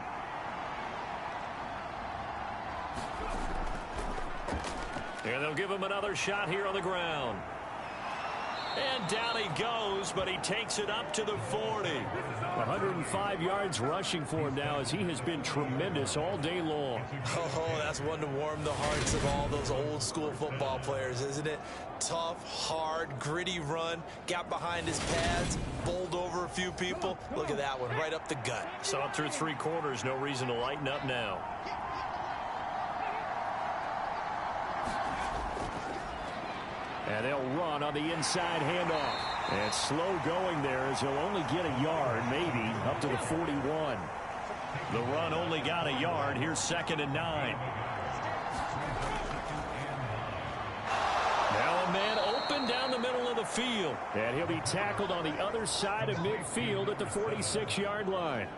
And they'll give him another shot here on the ground. And down he goes, but he takes it up to the 40. 105 yards rushing for him now as he has been tremendous all day long. Oh, that's one to warm the hearts of all those old school football players, isn't it? Tough, hard, gritty run, got behind his pads, bowled over a few people. Look at that one, right up the gut. Saw it through 3 quarters, no reason to lighten up now. And they'll run on the inside handoff. And slow going there as he'll only get a yard, maybe, up to the 41. The run only got a yard. Here's 2nd and 9. Now a man open down the middle of the field. And he'll be tackled on the other side of midfield at the 46-yard line.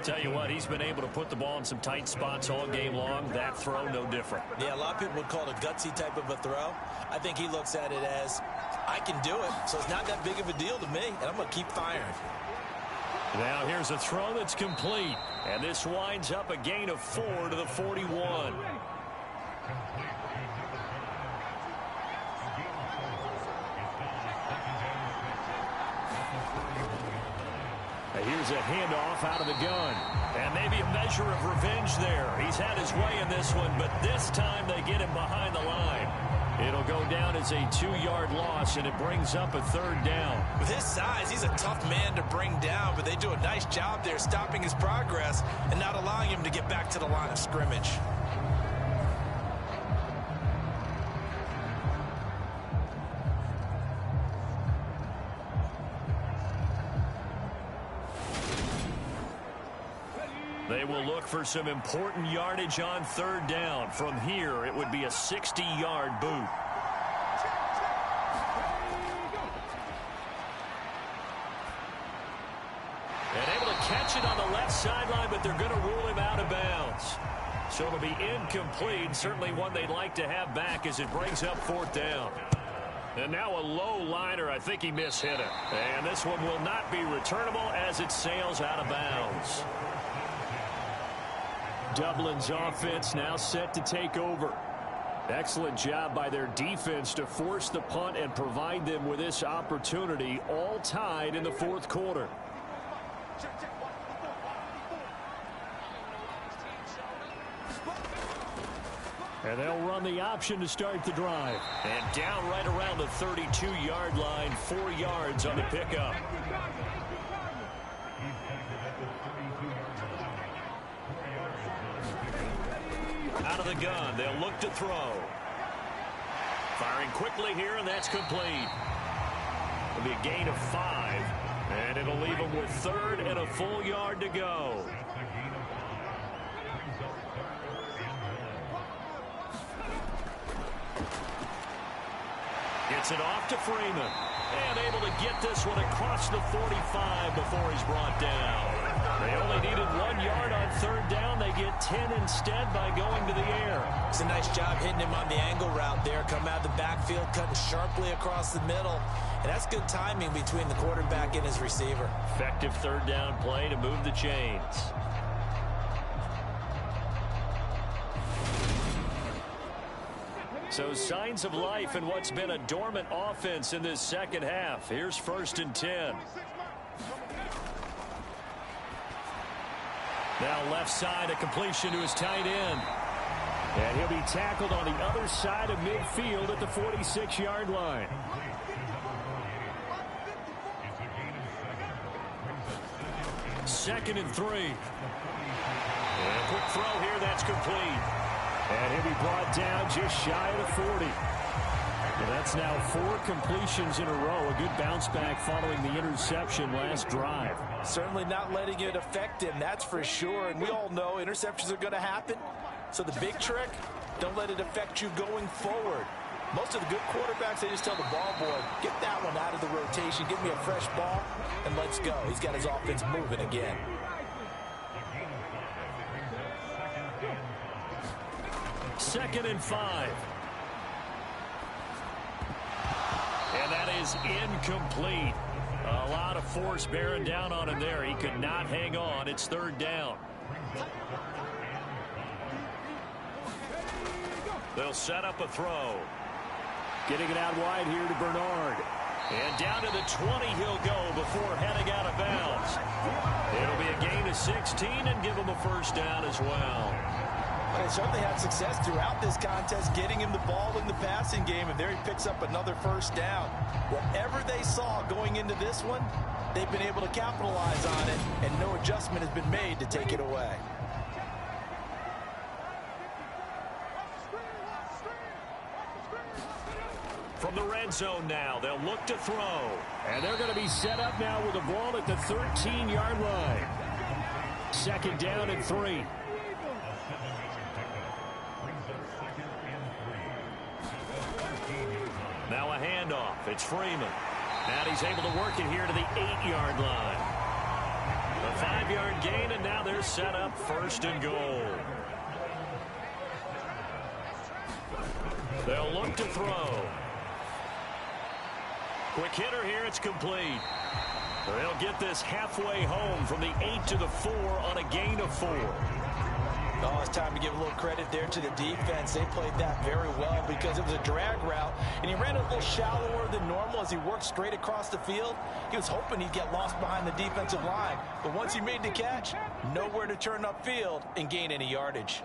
Tell you what, he's been able to put the ball in some tight spots all game long. That throw, no different. Yeah, a lot of people would call it a gutsy type of a throw. I think he looks at it as, I can do it, so it's not that big of a deal to me, and I'm going to keep firing. Now here's a throw that's complete. And this winds up a gain of 4 to the 41. Here's a handoff out of the gun. And maybe a measure of revenge there. He's had his way in this one, but this time they get him behind the line. It'll go down as a 2-yard loss, and it brings up a 3rd down. With his size, he's a tough man to bring down, but they do a nice job there stopping his progress and not allowing him to get back to the line of scrimmage. They will look for some important yardage on 3rd down. From here, it would be a 60-yard boot. And able to catch it on the left sideline, but they're going to rule him out of bounds. So it'll be incomplete. Certainly one they'd like to have back as it brings up 4th down. And now a low liner. I think he mishit it. And this one will not be returnable as it sails out of bounds. Dublin's offense now set to take over. Excellent job by their defense to force the punt and provide them with this opportunity, all tied in the 4th quarter. And they'll run the option to start the drive. And down right around the 32-yard line, 4 yards on the pickup. Out of the gun, they'll look to throw. Firing quickly here, and that's complete. It'll be a gain of 5, and it'll leave them with 3rd and a full yard to go. Gets it off to Freeman, and able to get this one across the 45 before he's brought down. They only needed 1 yard on 3rd down. They get 10 instead by going to the air. It's a nice job hitting him on the angle route there. Come out of the backfield, cutting sharply across the middle. And that's good timing between the quarterback and his receiver. Effective 3rd down play to move the chains. So signs of life in what's been a dormant offense in this second half. Here's 1st and 10. Now left side, a completion to his tight end. And he'll be tackled on the other side of midfield at the 46-yard line. Second and 3. And a quick throw here, that's complete. And he'll be brought down just shy of the 40. Well, that's now 4 completions in a row. A good bounce back following the interception last drive. Certainly not letting it affect him, that's for sure. And we all know interceptions are going to happen. So the big trick, don't let it affect you going forward. Most of the good quarterbacks, they just tell the ball boy, get that one out of the rotation, give me a fresh ball, and let's go. He's got his offense moving again. Second and 5. And that is incomplete. A lot of force bearing down on him there. He could not hang on. It's 3rd down. They'll set up a throw. Getting it out wide here to Bernard. And down to the 20 he'll go before heading out of bounds. It'll be a gain of 16 and give him a 1st down as well. They certainly had success throughout this contest getting him the ball in the passing game, and there he picks up another 1st down. Whatever they saw going into this one, they've been able to capitalize on it, and no adjustment has been made to take it away. From the red zone now, they'll look to throw. And they're going to be set up now with the ball at the 13-yard line. 2nd down and 3. Now a handoff. It's Freeman. And he's able to work it here to the 8-yard line. A 5-yard gain, and now they're set up 1st and goal. They'll look to throw. Quick hitter here. It's complete. They'll get this halfway home from the 8 to the 4 on a gain of 4. Oh, it's time to give a little credit there to the defense. They played that very well because it was a drag route, and he ran a little shallower than normal as he worked straight across the field. He was hoping he'd get lost behind the defensive line, but once he made the catch, nowhere to turn upfield and gain any yardage.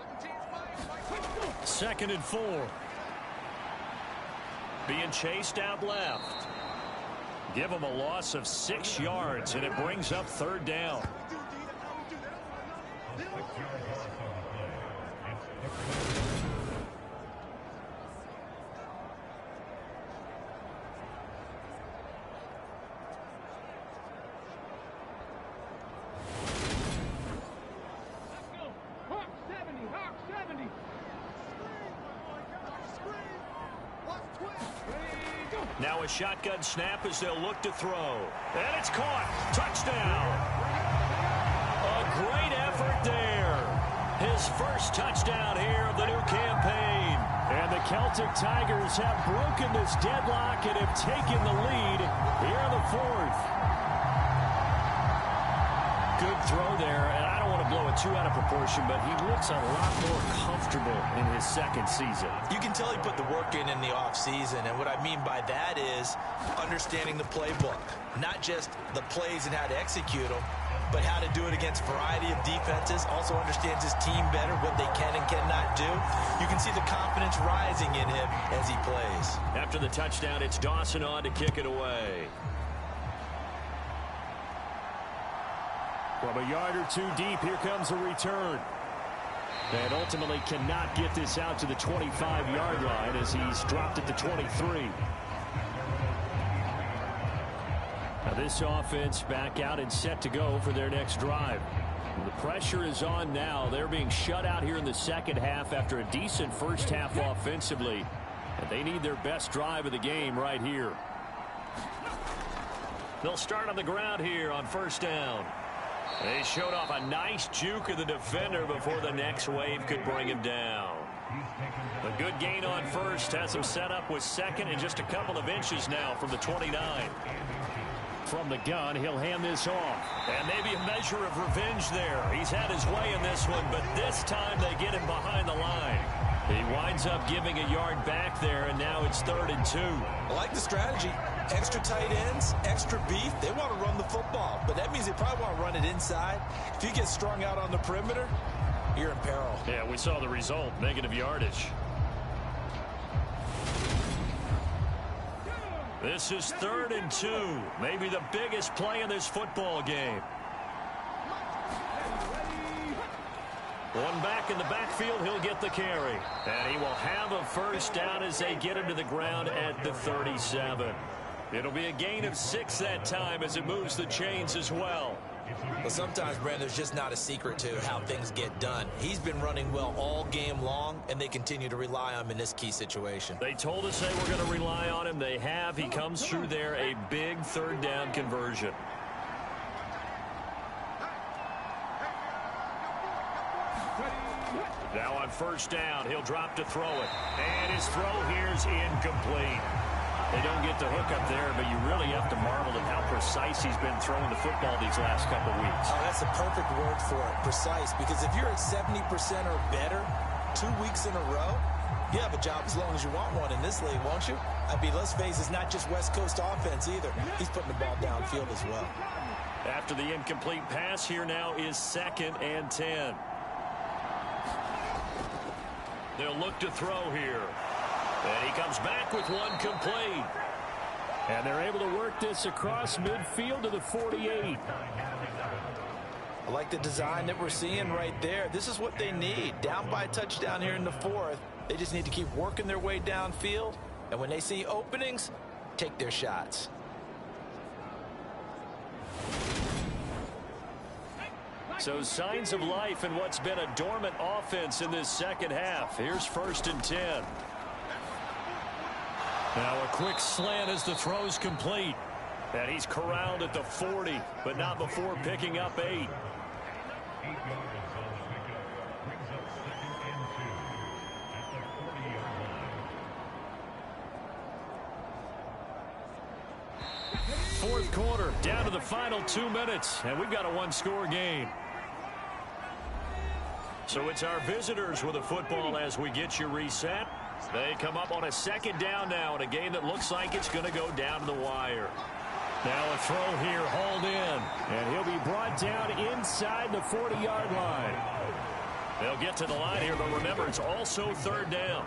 2nd and 4. Being chased out left. Give him a loss of 6 yards, and it brings up 3rd down. Now a shotgun snap as they'll look to throw. And it's caught. Touchdown. A great effort there. His first touchdown here of the new campaign. And the Celtic Tigers have broken this deadlock and have taken the lead here in the 4th. Good throw there, and I don't want to blow it too out of proportion, but he looks a lot more comfortable in his 2nd season. You can tell he put the work in the offseason, and what I mean by that is understanding the playbook. Not just the plays and how to execute them, but how to do it against a variety of defenses. Also understands his team better, what they can and cannot do. You can see the confidence rising in him as he plays. After the touchdown, it's Dawson on to kick it away. From a yard or 2 deep, here comes a return. And ultimately cannot get this out to the 25-yard line as he's dropped it to 23. Now this offense back out and set to go for their next drive. The pressure is on now. They're being shut out here in the 2nd half after a decent first half offensively. And they need their best drive of the game right here. They'll start on the ground here on 1st down. They showed off a nice juke of the defender before the next wave could bring him down. A good gain on 1st has him set up with 2nd and just a couple of inches now from the 29. From the gun, he'll hand this off. And maybe a measure of revenge there. He's had his way in this one, but this time they get him behind the line. He winds up giving a yard back there, and now it's 3rd and 2. I like the strategy. Extra tight ends, extra beef. They want to run the football, but that means they probably want to run it inside. If you get strung out on the perimeter, you're in peril. Yeah, we saw the result, negative yardage. This is 3rd and 2, maybe the biggest play in this football game. One back in the backfield, he'll get the carry. And he will have a 1st down as they get him to the ground at the 37. It'll be a gain of 6 that time as it moves the chains as well. But sometimes, Brandon, there's just not a secret to how things get done. He's been running well all game long, and they continue to rely on him in this key situation. They told us they were going to rely on him. They have. He comes through there, a big 3rd down conversion. Now on 1st down, he'll drop to throw it. And his throw here's incomplete. They don't get the hook up there, but you really have to marvel at how precise he's been throwing the football these last couple weeks. Oh, that's the perfect word for it, precise. Because if you're at 70% or better 2 weeks in a row, you have a job as long as you want one in this league, won't you? I mean, let's face it, it's not just West Coast offense either. He's putting the ball downfield as well. After the incomplete pass, here now is 2nd and 10. They'll look to throw here. And he comes back with one complete. And they're able to work this across midfield to the 48. I like the design that we're seeing right there. This is what they need. Down by a touchdown here in the 4th. They just need to keep working their way downfield. And when they see openings, take their shots. So signs of life in what's been a dormant offense in this 2nd half. Here's 1st and 10. Now a quick slant as the throw's complete. And he's corralled at the 40, but not before picking up 8. fourth quarter, down to the final 2 minutes, and we've got a one-score game. So it's our visitors with the football as we get you reset. They come up on a second down now in a game that looks like it's going to go down to the wire. Now a throw here, hauled in, and he'll be brought down inside the 40-yard line. They'll get to the line here, but remember, it's also third down.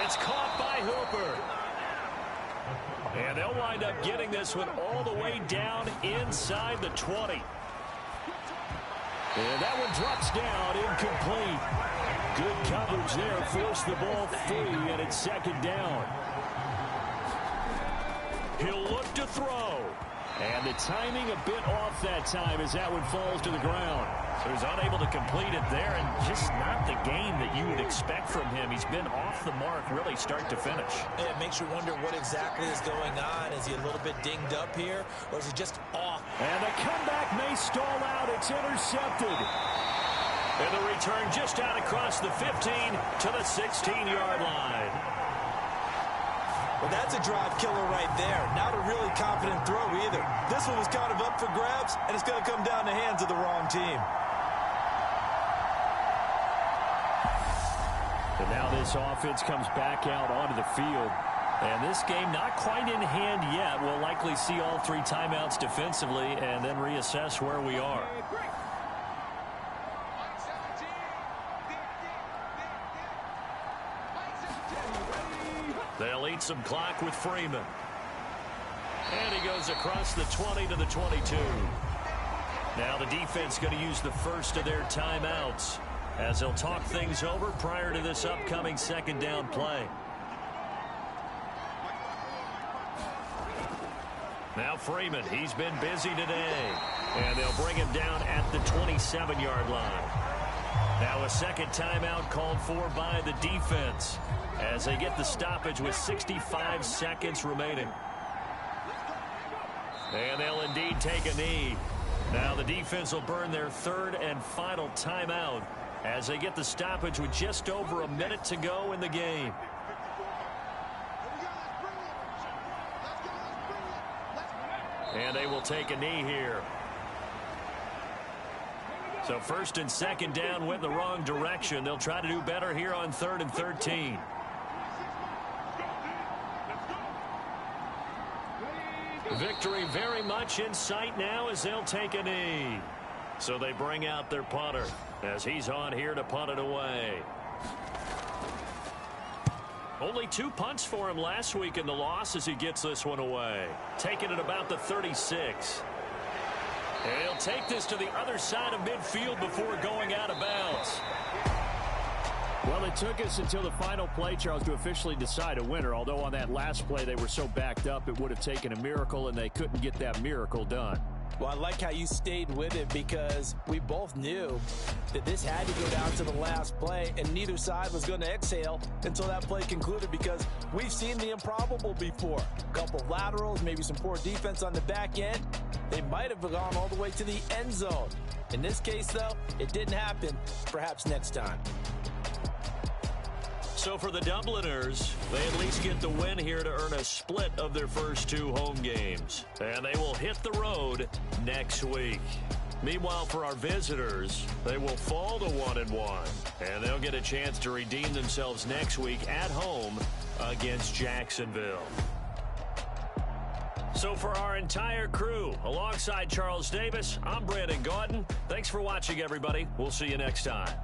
It's caught by Hooper. And they'll wind up getting this one all the way down inside the 20. And that one drops down, incomplete. Good coverage there, forced the ball free, and it's second down. He'll look to throw. And the timing a bit off that time as that one falls to the ground. So he's unable to complete it there, and just not the game that you would expect from him. He's been off the mark really start to finish. It makes you wonder what exactly is going on. Is he a little bit dinged up here, or is he just off? And the comeback may stall out. It's intercepted. And the return just out across the 15 to the 16-yard line. Well, that's a drive killer right there. Not a really confident throw either. This one was kind of up for grabs, and it's going to come down the hands of the wrong team. And now this offense comes back out onto the field. And this game not quite in hand yet. We'll likely see all three timeouts defensively and then reassess where we are. They'll eat some clock with Freeman. And he goes across the 20 to the 22. Now the defense going to use the first of their timeouts as they'll talk things over prior to this upcoming second down play. Now Freeman, he's been busy today. And they'll bring him down at the 27-yard line. Now a second timeout called for by the defense as they get the stoppage with 65 seconds remaining. And they'll indeed take a knee. Now the defense will burn their third and final timeout as they get the stoppage with just over a minute to go in the game. And they will take a knee here. So first and second down went the wrong direction. They'll try to do better here on 3rd and 13. Victory very much in sight now as they'll take a knee. So they bring out their punter as he's on here to punt it away. Only 2 punts for him last week in the loss as he gets this one away. Taking it about the 36. And he'll take this to the other side of midfield before going out of bounds. Well, it took us until the final play, Charles, to officially decide a winner. Although on that last play they were so backed up it would have taken a miracle, and they couldn't get that miracle done. Well, I like how you stayed with it because we both knew that this had to go down to the last play, and neither side was going to exhale until that play concluded because we've seen the improbable before. A couple of laterals, maybe some poor defense on the back end. They might have gone all the way to the end zone. In this case, though, it didn't happen. Perhaps next time. So for the Dubliners, they at least get the win here to earn a split of their first 2 home games. And they will hit the road next week. Meanwhile, for our visitors, they will fall to 1-1. And they'll get a chance to redeem themselves next week at home against Jacksonville. So for our entire crew, alongside Charles Davis, I'm Brandon Gaudin. Thanks for watching, everybody. We'll see you next time.